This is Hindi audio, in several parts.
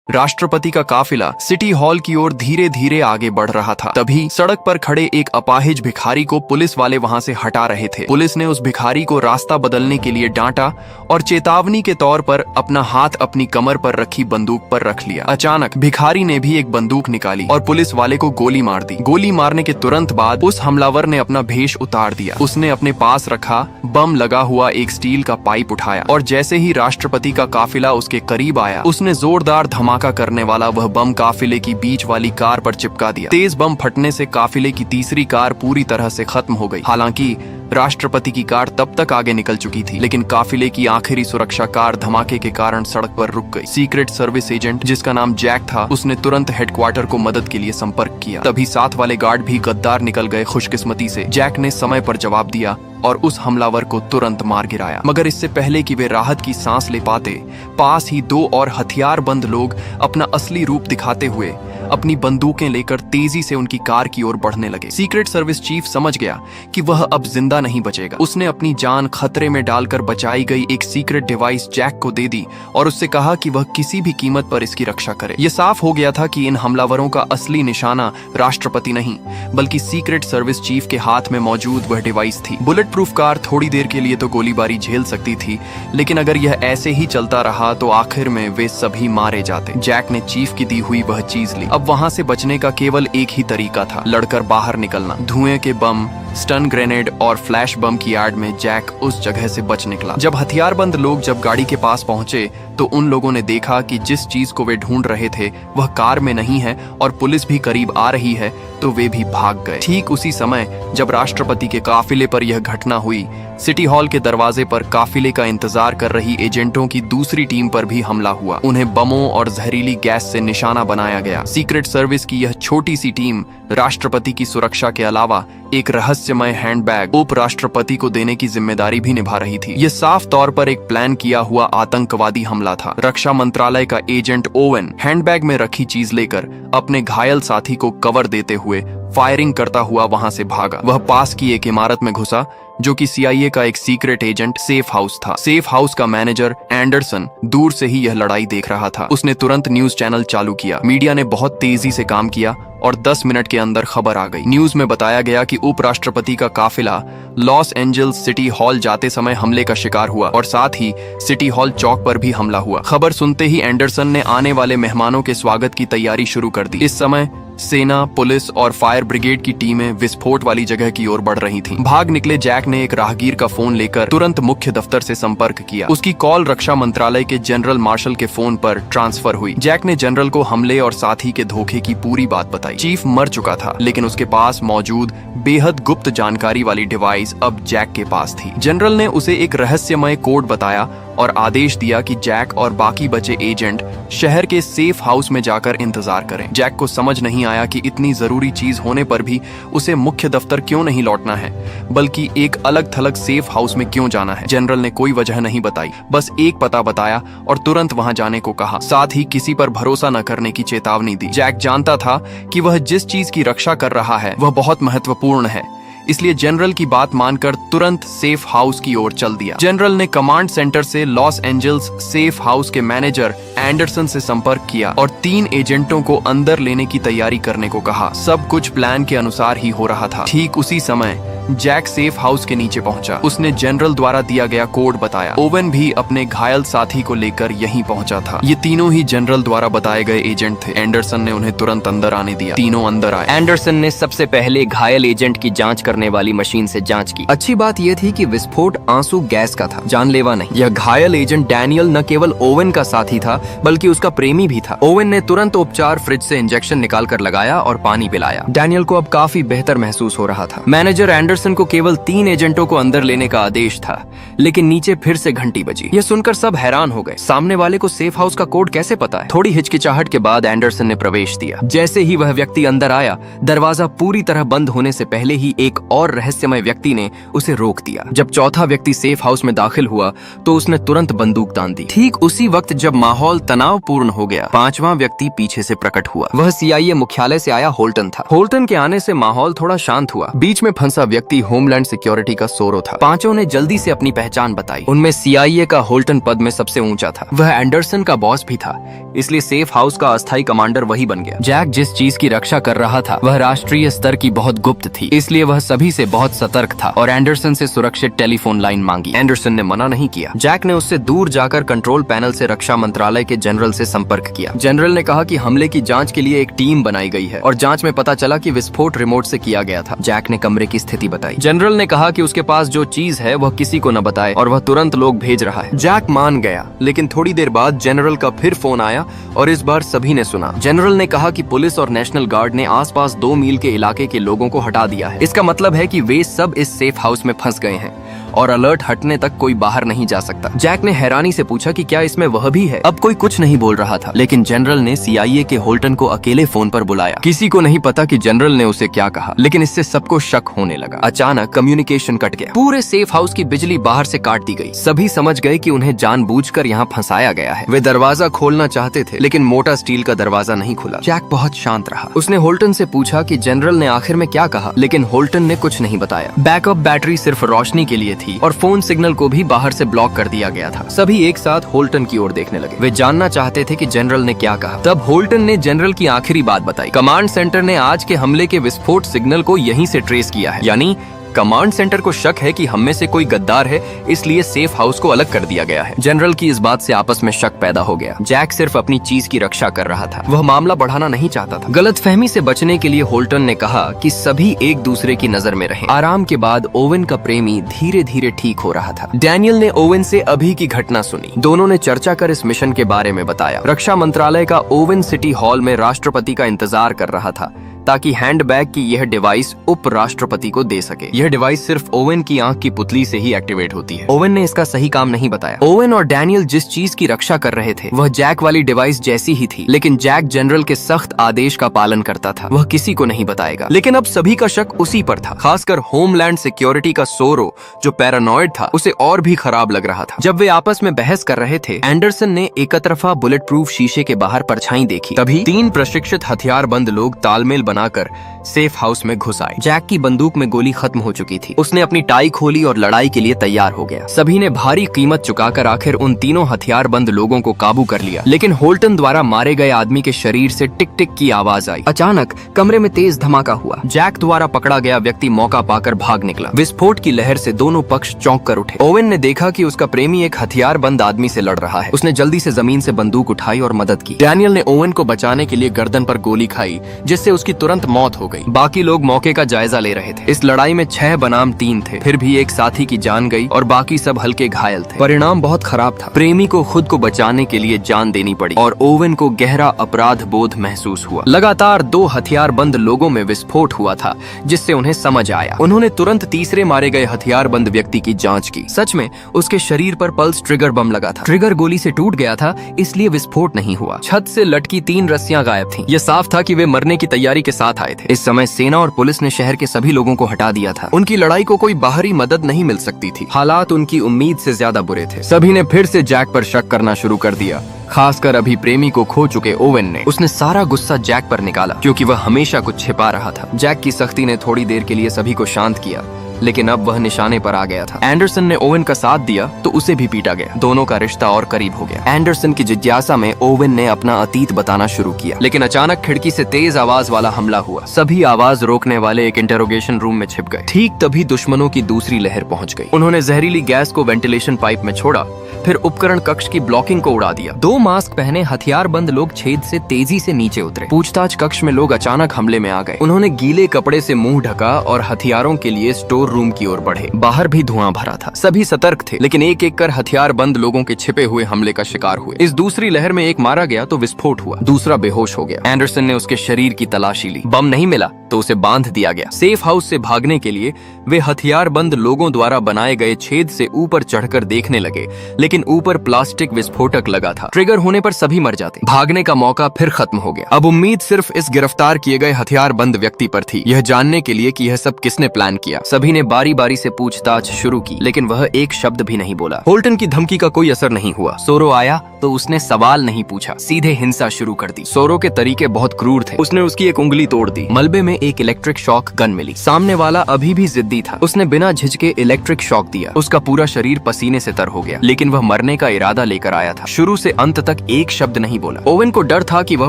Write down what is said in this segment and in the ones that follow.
राष्ट्रपति का काफिला सिटी हॉल की ओर धीरे धीरे आगे बढ़ रहा था। तभी सड़क पर खड़े एक अपाहिज भिखारी को पुलिस वाले वहां से हटा रहे थे। पुलिस ने उस भिखारी को रास्ता बदलने के लिए डांटा और चेतावनी के तौर पर अपना हाथ अपनी कमर पर रखी बंदूक पर रख लिया। अचानक भिखारी ने भी एक बंदूक निकाली और पुलिस वाले को गोली मार दी। गोली मारने के तुरंत बाद उस हमलावर ने अपना भेष उतार दिया। उसने अपने पास रखा बम लगा हुआ एक स्टील का पाइप उठाया और जैसे ही राष्ट्रपति का काफिला उसके करीब आया, उसने जोरदार धमाका करने वाला वह बम काफिले की बीच वाली कार पर चिपका दिया। तेज बम फटने से काफिले की तीसरी कार पूरी तरह से खत्म हो गई। हालांकि राष्ट्रपति की कार तब तक आगे निकल चुकी थी, लेकिन काफिले की आखिरी सुरक्षा कार धमाके के कारण सड़क पर रुक गई। सीक्रेट सर्विस एजेंट जिसका नाम जैक था, उसने तुरंत हेडक्वार्टर को मदद के लिए संपर्क किया। तभी साथ वाले गार्ड भी गद्दार निकल गए। खुशकिस्मती से जैक ने समय पर जवाब दिया और उस हमलावर को तुरंत मार गिराया। मगर इससे पहले कि वे राहत की सांस ले पाते, पास ही दो और हथियारबंद लोग अपना असली रूप दिखाते हुए अपनी बंदूकें लेकर तेजी से उनकी कार की ओर बढ़ने लगे। सीक्रेट सर्विस चीफ समझ गया कि वह अब जिंदा नहीं बचेगा। उसने अपनी जान खतरे में डालकर बचाई गई एक सीक्रेट डिवाइस जैक को दे दी और उससे कहा कि वह किसी भी कीमत पर इसकी रक्षा करे। यह साफ हो गया था कि इन हमलावरों का असली निशाना राष्ट्रपति नहीं, बल्कि सीक्रेट सर्विस चीफ के हाथ में मौजूद वह डिवाइस थी। बुलेट प्रूफ कार थोड़ी देर के लिए तो गोलीबारी झेल सकती थी, लेकिन अगर यह ऐसे ही चलता रहा तो आखिर में वे सभी मारे जाते। जैक ने चीफ की दी हुई वह चीज ली। अब वहां से बचने का केवल एक ही तरीका था, लड़कर बाहर निकलना। धुएं के बम, स्टन ग्रेनेड और फ्लैश बम की आड़ में जैक उस जगह से बच निकला। जब हथियारबंद लोग जब गाड़ी के पास पहुंचे तो उन लोगों ने देखा कि जिस चीज को वे ढूंढ रहे थे वह कार में नहीं है और पुलिस भी करीब आ रही है, तो वे भी भाग गए। ठीक उसी समय जब राष्ट्रपति के काफिले पर यह घटना हुई, सिटी हॉल के दरवाजे पर काफिले का इंतजार कर रही एजेंटों की दूसरी टीम पर भी हमला हुआ। उन्हें बमों और जहरीली गैस से निशाना बनाया गया। सीक्रेट सर्विस की यह छोटी सी टीम राष्ट्रपति की सुरक्षा के अलावा एक रहस्यमय हैंडबैग उपराष्ट्रपति को देने की जिम्मेदारी भी निभा रही थी। यह साफ तौर पर एक प्लान किया हुआ आतंकवादी हमला था। रक्षा मंत्रालय का एजेंट ओवेन हैंडबैग में रखी चीज लेकर अपने घायल साथी को कवर देते हुए फायरिंग करता हुआ वहां से भागा। वह पास की एक इमारत में घुसा जो कि CIA का एक सीक्रेट एजेंट सेफ हाउस था। सेफ हाउस का मैनेजर एंडरसन दूर से ही यह लड़ाई देख रहा था। उसने तुरंत न्यूज चैनल चालू किया। मीडिया ने बहुत तेजी से काम किया और 10 मिनट के अंदर खबर आ गई। न्यूज में बताया गया कि उपराष्ट्रपति का काफिला लॉस एंजल्स सिटी हॉल जाते समय हमले का शिकार हुआ और साथ ही सिटी हॉल चौक पर भी हमला हुआ। खबर सुनते ही एंडरसन ने आने वाले मेहमानों के स्वागत की तैयारी शुरू कर दी। इस समय सेना, पुलिस और फायर ब्रिगेड की टीमें विस्फोट वाली जगह की ओर बढ़ रही थीं। भाग निकले जैक ने एक राहगीर का फोन लेकर तुरंत मुख्य दफ्तर से संपर्क किया। उसकी कॉल रक्षा मंत्रालय के जनरल मार्शल के फोन पर ट्रांसफर हुई। जैक ने जनरल को हमले और साथी के धोखे की पूरी बात बताई। चीफ मर चुका था, लेकिन उसके पास मौजूद बेहद गुप्त जानकारी वाली डिवाइस अब जैक के पास थी। जनरल ने उसे एक रहस्यमय कोड बताया और आदेश दिया कि जैक और बाकी बचे एजेंट शहर के सेफ हाउस में जाकर इंतजार करें। जैक को समझ नहीं आया कि इतनी जरूरी चीज होने पर भी उसे मुख्य दफ्तर क्यों नहीं लौटना है, बल्कि एक अलग थलग सेफ हाउस में क्यों जाना है। जनरल ने कोई वजह नहीं बताई, बस एक पता बताया और तुरंत वहां जाने को कहा। साथ ही किसी पर भरोसा न करने की चेतावनी दी। जैक जानता था कि वह जिस चीज की रक्षा कर रहा है वह बहुत महत्वपूर्ण है, इसलिए जनरल की बात मानकर तुरंत सेफ हाउस की ओर चल दिया। जनरल ने कमांड सेंटर से लॉस एंजल्स सेफ हाउस के मैनेजर एंडरसन से संपर्क किया और 3 एजेंटों को अंदर लेने की तैयारी करने को कहा। सब कुछ प्लान के अनुसार ही हो रहा था। ठीक उसी समय जैक सेफ हाउस के नीचे पहुंचा। उसने जनरल द्वारा दिया गया कोड बताया। ओवेन भी अपने घायल साथी को लेकर यहीं पहुंचा था। ये तीनों ही जनरल द्वारा बताए गए एजेंट थे। एंडरसन ने उन्हें तुरंत अंदर आने दिया। तीनों अंदर आए। एंडरसन ने सबसे पहले घायल एजेंट की जांच करने वाली मशीन से जांच की। अच्छी बात यह थी कि विस्फोट आंसू गैस का था, जानलेवा नहीं। यह घायल एजेंट डैनियल न केवल ओवेन का साथी था, बल्कि उसका प्रेमी भी था। ओवेन ने तुरंत उपचार फ्रिज से इंजेक्शन निकाल कर लगाया और पानी पिलाया। डैनियल को अब काफी बेहतर महसूस हो रहा था। मैनेजर एंडरसन को केवल 3 एजेंटों को अंदर लेने का आदेश था, लेकिन नीचे फिर से घंटी बजी। यह सुनकर सब हैरान हो गए। सामने वाले को सेफ हाउस का कोड कैसे पता है? थोड़ी हिचकिचाहट के बाद एंडरसन ने प्रवेश दिया। जैसे ही वह व्यक्ति अंदर आया, दरवाजा पूरी तरह बंद होने से पहले ही एक और रहस्यमय व्यक्ति ने उसे रोक दिया। जब चौथा व्यक्ति सेफ हाउस में दाखिल हुआ तो उसने तुरंत बंदूक तान दी। ठीक उसी वक्त जब माहौल तनावपूर्ण हो गया, 5वां व्यक्ति पीछे से प्रकट हुआ। वह CIA मुख्यालय से आया होल्टन था। होल्टन के आने से माहौल थोड़ा शांत हुआ। बीच में फंसा व्यक्ति व्यक्ति होमलैंड सिक्योरिटी का सोरो था। पांचों ने जल्दी से अपनी पहचान बताई। उनमें CIA का होल्टन पद में सबसे ऊंचा था। वह एंडरसन का बॉस भी था, इसलिए सेफ हाउस का अस्थायी कमांडर वही बन गया। जैक जिस चीज की रक्षा कर रहा था वह राष्ट्रीय स्तर की बहुत गुप्त थी, इसलिए वह सभी से बहुत सतर्क था और एंडरसन से सुरक्षित टेलीफोन लाइन मांगी। एंडरसन ने मना नहीं किया। जैक ने उससे दूर जाकर कंट्रोल पैनल से रक्षा मंत्रालय के जनरल से संपर्क किया। जनरल ने कहा कि हमले की जांच के लिए एक टीम बनाई गई है और जांच में पता चला कि विस्फोट रिमोट से किया गया था। जैक ने कमरे की स्थिति बताई। जनरल ने कहा कि उसके पास जो चीज है वह किसी को न बताए और वह तुरंत लोग भेज रहा है। जैक मान गया, लेकिन थोड़ी देर बाद जनरल का फिर फोन आया और इस बार सभी ने सुना। जनरल ने कहा कि पुलिस और नेशनल गार्ड ने आसपास 2 मील के इलाके के लोगों को हटा दिया है। इसका मतलब है कि वे सब इस सेफ हाउस में फंस गए हैं और अलर्ट हटने तक कोई बाहर नहीं जा सकता। जैक ने हैरानी से पूछा कि क्या इसमें वह भी है। अब कोई कुछ नहीं बोल रहा था, लेकिन जनरल ने CIA के होल्टन को अकेले फोन पर बुलाया। किसी को नहीं पता कि जनरल ने उसे क्या कहा, लेकिन इससे सबको शक होने लगा। अचानक कम्युनिकेशन कट गया। पूरे सेफ हाउस की बिजली बाहर से काट दी गई। सभी समझ गए कि उन्हें जानबूझकर यहाँ फंसाया गया है। वे दरवाजा खोलना चाहते थे, लेकिन मोटा स्टील का दरवाजा नहीं खुला। जैक बहुत शांत रहा। उसने होल्टन से पूछा कि जनरल ने आखिर में क्या कहा, लेकिन होल्टन ने कुछ नहीं बताया। बैकअप बैटरी सिर्फ रोशनी के लिए थी और फोन सिग्नल को भी बाहर से ब्लॉक कर दिया गया था। सभी एक साथ होल्टन की ओर देखने लगे। वे जानना चाहते थे कि जनरल ने क्या कहा। तब होल्टन ने जनरल की आखिरी बात बताई। कमांड सेंटर ने आज के हमले के विस्फोट सिग्नल को यहीं से ट्रेस किया है, यानी कमांड सेंटर को शक है कि हम में से कोई गद्दार है, इसलिए सेफ हाउस को अलग कर दिया गया है। जनरल की इस बात से आपस में शक पैदा हो गया। जैक सिर्फ अपनी चीज की रक्षा कर रहा था, वह मामला बढ़ाना नहीं चाहता था। गलतफहमी से बचने के लिए होल्टन ने कहा कि सभी एक दूसरे की नजर में रहें। आराम के बाद ओवेन का प्रेमी धीरे धीरे ठीक हो रहा था। डैनियल ने ओवेन से अभी की घटना सुनी। दोनों ने चर्चा कर इस मिशन के बारे में बताया। रक्षा मंत्रालय का ओवेन सिटी हॉल में राष्ट्रपति का इंतजार कर रहा था ताकि हैंडबैग की यह डिवाइस उपराष्ट्रपति को दे सके। यह डिवाइस सिर्फ ओवेन की आंख की पुतली से ही एक्टिवेट होती है। ओवेन ने इसका सही काम नहीं बताया। ओवेन और डैनियल जिस चीज की रक्षा कर रहे थे वह जैक वाली डिवाइस जैसी ही थी, लेकिन जैक जनरल के सख्त आदेश का पालन करता था। वह किसी को नहीं बताएगा। लेकिन अब सभी का शक उसी पर था, खासकर होमलैंड सिक्योरिटी का सोरो जो पैरानॉइड था, उसे और भी खराब लग रहा था। जब वे आपस में बहस कर रहे थे, एंडरसन ने एक तरफा बुलेट प्रूफ शीशे के बाहर परछाई देखी। तभी 3 प्रशिक्षित हथियारबंद लोग तालमेल बनाकर सेफ हाउस में घुस आए। जैक की बंदूक में गोली खत्म हो चुकी थी। उसने अपनी टाई खोली और लड़ाई के लिए तैयार हो गया। सभी ने भारी कीमत चुकाकर आखिर उन तीनों हथियारबंद लोगों को काबू कर लिया, लेकिन होल्टन द्वारा मारे गए आदमी के शरीर से टिक टिक की आवाज आई। अचानक कमरे में तेज धमाका हुआ। जैक द्वारा पकड़ा गया व्यक्ति मौका पाकर भाग निकला। विस्फोट की लहर से दोनों पक्ष चौंक कर उठे। ओवेन ने देखा कि उसका प्रेमी एक हथियारबंद आदमी से लड़ रहा है। उसने जल्दी से जमीन से बंदूक उठाई और मदद की। डैनियल ने ओवेन को बचाने के लिए गर्दन पर गोली खाई, जिससे उसकी तुरंत मौत हो गई। बाकी लोग मौके का जायजा ले रहे थे। इस लड़ाई में 6 बनाम 3 थे। फिर भी एक साथी की जान गई और बाकी सब हल्के घायल थे। परिणाम बहुत खराब था। प्रेमी को खुद को बचाने के लिए जान देनी पड़ी और ओवेन को गहरा अपराध बोध महसूस हुआ। लगातार 2 हथियारबंद लोगों में विस्फोट हुआ था, जिससे उन्हें समझ आया। उन्होंने तुरंत तीसरे मारे गए हथियारबंद व्यक्ति की जांच की। सच में उसके शरीर पर पल्स ट्रिगर बम लगा था। ट्रिगर गोली से टूट गया था, इसलिए विस्फोट नहीं हुआ। छत से लटकी 3 रस्सियां गायब थीं। यह साफ था कि वे मरने की तैयारी के साथ आए थे। इस समय सेना और पुलिस ने शहर के सभी लोगों को हटा दिया था। उनकी लड़ाई को कोई बाहरी मदद नहीं मिल सकती थी। हालात उनकी उम्मीद से ज्यादा बुरे थे। सभी ने फिर से जैक पर शक करना शुरू कर दिया, खासकर अभी प्रेमी को खो चुके ओवेन ने। उसने सारा गुस्सा जैक पर निकाला, क्योंकि वह हमेशा कुछ छिपा रहा था। जैक की सख्ती ने थोड़ी देर के लिए सभी को शांत किया, लेकिन अब वह निशाने पर आ गया था। एंडरसन ने ओवेन का साथ दिया तो उसे भी पीटा गया। दोनों का रिश्ता और करीब हो गया। एंडरसन की जिज्ञासा में ओवेन ने अपना अतीत बताना शुरू किया, लेकिन अचानक खिड़की से तेज आवाज वाला हमला हुआ। सभी आवाज रोकने वाले एक इंटेरोगेशन रूम में छिप गए। ठीक तभी दुश्मनों की दूसरी लहर पहुंच गई। उन्होंने जहरीली गैस को वेंटिलेशन पाइप में छोड़ा, फिर उपकरण कक्ष की ब्लॉकिंग को उड़ा दिया। 2 मास्क पहने हथियारबंद लोग छेद से तेजी से नीचे उतरे। पूछताछ कक्ष में लोग अचानक हमले में आ गए। उन्होंने गीले कपड़े से मुंह ढका और हथियारों के लिए स्टोर रूम की ओर बढ़े। बाहर भी धुआं भरा था। सभी सतर्क थे, लेकिन एक एक कर हथियारबंद लोगों के छिपे हुए हमले का शिकार हुए। इस दूसरी लहर में एक मारा गया तो विस्फोट हुआ, दूसरा बेहोश हो गया। एंडरसन ने उसके शरीर की तलाशी ली। बम नहीं मिला तो उसे बांध दिया गया। सेफ हाउस से भागने के लिए वे हथियारबंद लोगों द्वारा बनाए गए छेद से ऊपर चढ़कर देखने लगे, लेकिन ऊपर प्लास्टिक विस्फोटक लगा था। ट्रिगर होने पर सभी मर जाते। भागने का मौका फिर खत्म हो गया। अब उम्मीद सिर्फ इस गिरफ्तार किए गए हथियारबंद व्यक्ति पर थी, यह जानने के लिए कि यह सब किसने प्लान किया। सभी ने बारी बारी से पूछताछ शुरू की, लेकिन वह एक शब्द भी नहीं बोला। होल्टन की धमकी का कोई असर नहीं हुआ। सोरो आया तो उसने सवाल नहीं पूछा, सीधे हिंसा शुरू कर दी। सोरो के तरीके बहुत क्रूर थे। उसने उसकी एक उंगली तोड़ दी। मलबे में एक इलेक्ट्रिक शॉक गन मिली। सामने वाला अभी भी जिद्दी था। उसने बिना झिझके इलेक्ट्रिक शॉक दिया। उसका पूरा शरीर पसीने से तर हो गया, लेकिन वह मरने का इरादा लेकर आया था। शुरू से अंत तक एक शब्द नहीं बोला। ओवेन को डर था कि वह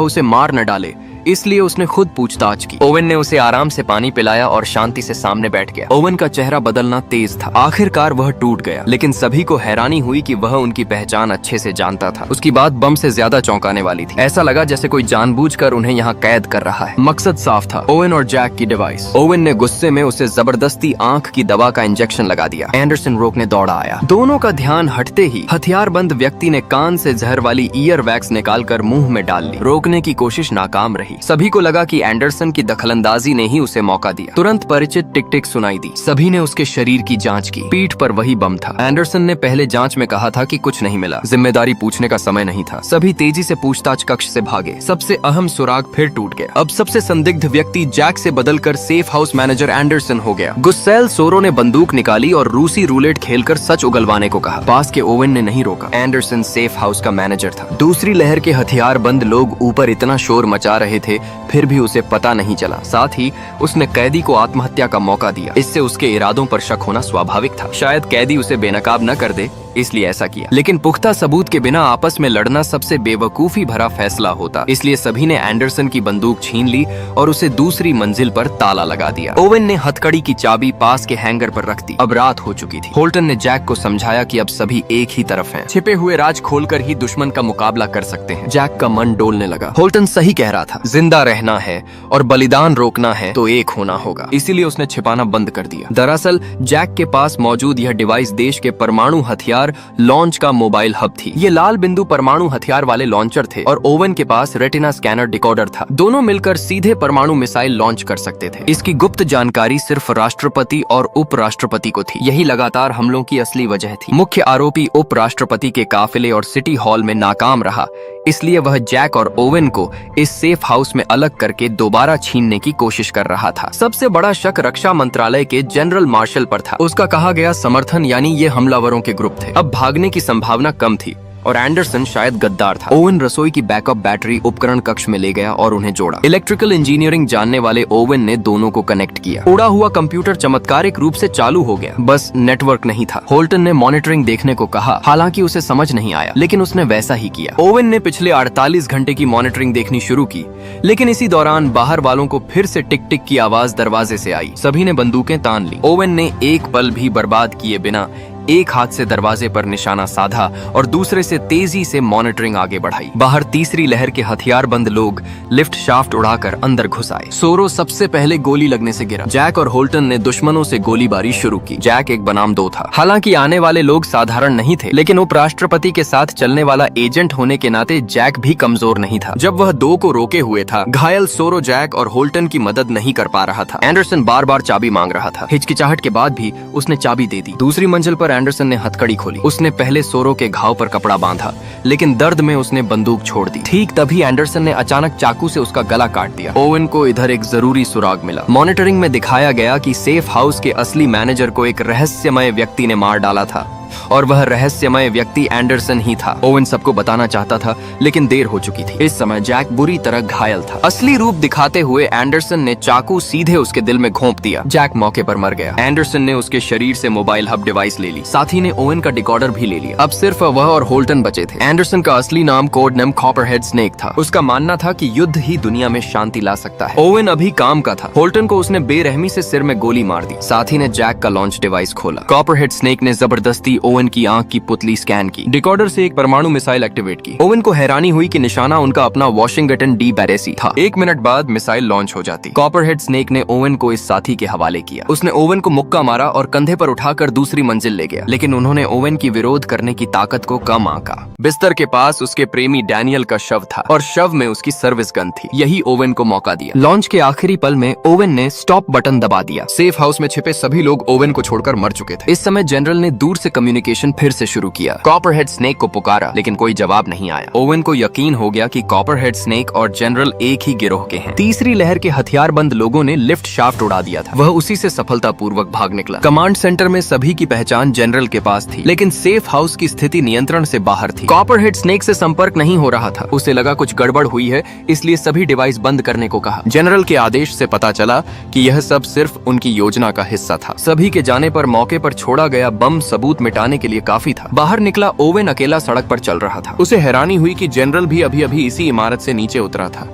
उसे मार न डाले, इसलिए उसने खुद पूछताछ की। ओवेन ने उसे आराम से पानी पिलाया और शांति से सामने बैठ गया। ओवेन का चेहरा बदलना तेज था। आखिरकार वह टूट गया, लेकिन सभी को हैरानी हुई कि वह उनकी पहचान अच्छे से जानता था। उसकी बात बम से ज्यादा चौंकाने वाली थी। ऐसा लगा जैसे कोई जानबूझकर उन्हें यहाँ कैद कर रहा है। मकसद साफ था, ओवेन और जैक की डिवाइस। ओवेन ने गुस्से में उसे जबरदस्ती आंख की दवा का इंजेक्शन लगा दिया। एंडरसन रोकने दौड़ा आया। दोनों का ध्यान हटते ही हथियारबंद व्यक्ति ने कान से जहर वाली ईयर वैक्स निकालकर मुंह में डाल ली। रोकने की कोशिश नाकाम रही। सभी को लगा कि एंडरसन की दखलंदाजी ने ही उसे मौका दिया। तुरंत परिचित टिक टिक सुनाई दी। सभी ने उसके शरीर की जांच की। पीठ पर वही बम था। एंडरसन ने पहले जांच में कहा था कि कुछ नहीं मिला। जिम्मेदारी पूछने का समय नहीं था। सभी तेजी से पूछताछ कक्ष से भागे। सबसे अहम सुराग फिर टूट गया। अब सबसे संदिग्ध व्यक्ति जैक से बदलकर सेफ हाउस मैनेजर एंडरसन हो गया। गुस्सैल सोरो ने बंदूक निकाली और रूसी रूलेट खेलकर सच उगलवाने को कहा। पास के ओवेन ने नहीं रोका। एंडरसन सेफ हाउस का मैनेजर था। दूसरी लहर के हथियारबंद लोग ऊपर इतना शोर मचा रहे थे, फिर भी उसे पता नहीं चला। साथ ही उसने कैदी को आत्महत्या का मौका दिया। इससे उसके इरादों पर शक होना स्वाभाविक था। शायद कैदी उसे बेनकाब न कर दे, इसलिए ऐसा किया। लेकिन पुख्ता सबूत के बिना आपस में लड़ना सबसे बेवकूफी भरा फैसला होता। इसलिए सभी ने एंडरसन की बंदूक छीन ली और उसे दूसरी मंजिल पर ताला लगा दिया। ओवेन ने हथकड़ी की चाबी पास के हैंगर पर रख दी। अब रात हो चुकी थी। होल्टन ने जैक को समझाया कि अब सभी एक ही तरफ हैं। छिपे हुए राज खोलकर ही दुश्मन का मुकाबला कर सकते हैं। जैक का मन डोलने लगा। होल्टन सही कह रहा था। जिंदा रहना है और बलिदान रोकना है तो एक होना होगा। इसीलिए उसने छिपाना बंद कर दिया। दरअसल जैक के पास मौजूद यह डिवाइस देश के परमाणु हथियार लॉन्च का मोबाइल हब थी। ये लाल बिंदु परमाणु हथियार वाले लॉन्चर थे और ओवेन के पास रेटिना स्कैनर डिकोडर था। दोनों मिलकर सीधे परमाणु मिसाइल लॉन्च कर सकते थे। इसकी गुप्त जानकारी सिर्फ राष्ट्रपति और उपराष्ट्रपति को थी। यही लगातार हमलों की असली वजह थी। मुख्य आरोपी उपराष्ट्रपति के काफिले और सिटी हॉल में नाकाम रहा, इसलिए वह जैक और ओवेन को इस सेफ हाउस में अलग करके दोबारा छीनने की कोशिश कर रहा था। सबसे बड़ा शक रक्षा मंत्रालय के जनरल मार्शल पर था। उसका कहा गया समर्थन यानी ये हमलावरों के ग्रुप थे। अब भागने की संभावना कम थी और एंडरसन शायद गद्दार था। ओवेन रसोई की बैकअप बैटरी उपकरण कक्ष में ले गया और उन्हें जोड़ा। इलेक्ट्रिकल इंजीनियरिंग जानने वाले ओवेन ने दोनों को कनेक्ट किया। उड़ा हुआ कंप्यूटर चमत्कारिक रूप से चालू हो गया, बस नेटवर्क नहीं था। होल्टन ने मॉनिटरिंग देखने को कहा, हालांकि उसे समझ नहीं आया, लेकिन उसने वैसा ही किया। ओवेन ने पिछले 48 घंटे की मॉनिटरिंग देखनी शुरू की, लेकिन इसी दौरान बाहर वालों को फिर से टिक टिक की आवाज दरवाजे से आई। सभी ने बंदूकें तान ली। ओवेन ने एक पल भी बर्बाद किए बिना एक हाथ से दरवाजे पर निशाना साधा और दूसरे से तेजी से मॉनिटरिंग आगे बढ़ाई। बाहर तीसरी लहर के हथियारबंद लोग लिफ्ट शाफ्ट उड़ाकर अंदर घुस आए। सोरो सबसे पहले गोली लगने से गिरा। जैक और होल्टन ने दुश्मनों से गोलीबारी शुरू की। जैक एक बनाम दो था। हालांकि आने वाले लोग साधारण नहीं थे, लेकिन उपराष्ट्रपति के साथ चलने वाला एजेंट होने के नाते जैक भी कमजोर नहीं था। जब वह दो को रोके हुए था, घायल सोरो जैक और होल्टन की मदद नहीं कर पा रहा था। एंडरसन बार बार चाबी मांग रहा था। हिचकिचाहट के बाद भी उसने चाबी दे दी। दूसरी मंजिल पर एंडरसन ने हथकड़ी खोली। उसने पहले सोरो के घाव पर कपड़ा बांधा, लेकिन दर्द में उसने बंदूक छोड़ दी। ठीक तभी एंडरसन ने अचानक चाकू से उसका गला काट दिया। ओवेन को इधर एक जरूरी सुराग मिला। मॉनिटरिंग में दिखाया गया कि सेफ हाउस के असली मैनेजर को एक रहस्यमय व्यक्ति ने मार डाला था और वह रहस्यमय व्यक्ति एंडरसन ही था। ओवेन सबको बताना चाहता था, लेकिन देर हो चुकी थी। इस समय जैक बुरी तरह घायल था। असली रूप दिखाते हुए एंडरसन ने चाकू सीधे उसके दिल में घोंप दिया। जैक मौके पर मर गया। एंडरसन ने उसके शरीर से मोबाइल हब डिवाइस ले ली। साथी ने ओवेन का डिकोडर भी ले लिया। अब सिर्फ वह और होल्टन बचे थे। एंडरसन का असली नाम कोड नेम कॉपरहेड स्नेक था। उसका मानना था कि युद्ध ही दुनिया में शांति ला सकता है। ओवेन अभी काम का था। होल्टन को उसने बेरहमी से सिर में गोली मार दी। साथी ने जैक का लॉन्च डिवाइस खोला। कॉपरहेड स्नेक ने जबरदस्ती ओवेन की आंख की पुतली स्कैन की। डिकोडर से एक परमाणु मिसाइल एक्टिवेट की। ओवेन को हैरानी हुई कि निशाना उनका अपना वॉशिंगटन डी बैरेसी था। 1 मिनट बाद मिसाइल लॉन्च हो जाती। कॉपरहेड स्नेक ने ओवेन को इस साथी के हवाले किया। उसने ओवेन को मुक्का मारा और कंधे पर उठाकर दूसरी मंजिल ले गया, लेकिन उन्होंने ओवेन की विरोध करने की ताकत को कम आंका। बिस्तर के पास उसके प्रेमी डैनियल का शव था और शव में उसकी सर्विस गन थी। यही ओवेन को मौका दिया। लॉन्च के आखिरी पल में ओवेन ने स्टॉप बटन दबा दिया। सेफ हाउस में छिपे सभी लोग ओवेन को छोड़कर मर चुके थे। इस समय जनरल ने दूर से कम्युनिकेशन कम्युनिकेशन फिर से शुरू किया। कॉपरहेड स्नेक को पुकारा लेकिन कोई जवाब नहीं आया। ओवेन को यकीन हो गया कि कॉपरहेड स्नेक और जनरल एक ही गिरोह के हैं। तीसरी लहर के हथियारबंद लोगों ने लिफ्ट शाफ्ट उड़ा दिया था। वह उसी से सफलतापूर्वक भाग निकला। कमांड सेंटर में सभी की पहचान जनरल के पास थी, लेकिन सेफ हाउस की स्थिति नियंत्रण से बाहर थी। कॉपरहेड स्नेक से संपर्क नहीं हो रहा था। उसे लगा कुछ गड़बड़ हुई है, इसलिए सभी डिवाइस बंद करने को कहा। जनरल के आदेश से पता चला कि यह सब सिर्फ उनकी योजना का हिस्सा था। सभी के जाने पर मौके पर छोड़ा गया बम सबूत मिटाने के लिए काफी था। बाहर निकला ओवेन अकेला सड़क पर चल रहा था। उसे हैरानी हुई कि जनरल भी अभी अभी इसी इमारत से नीचे उतरा था।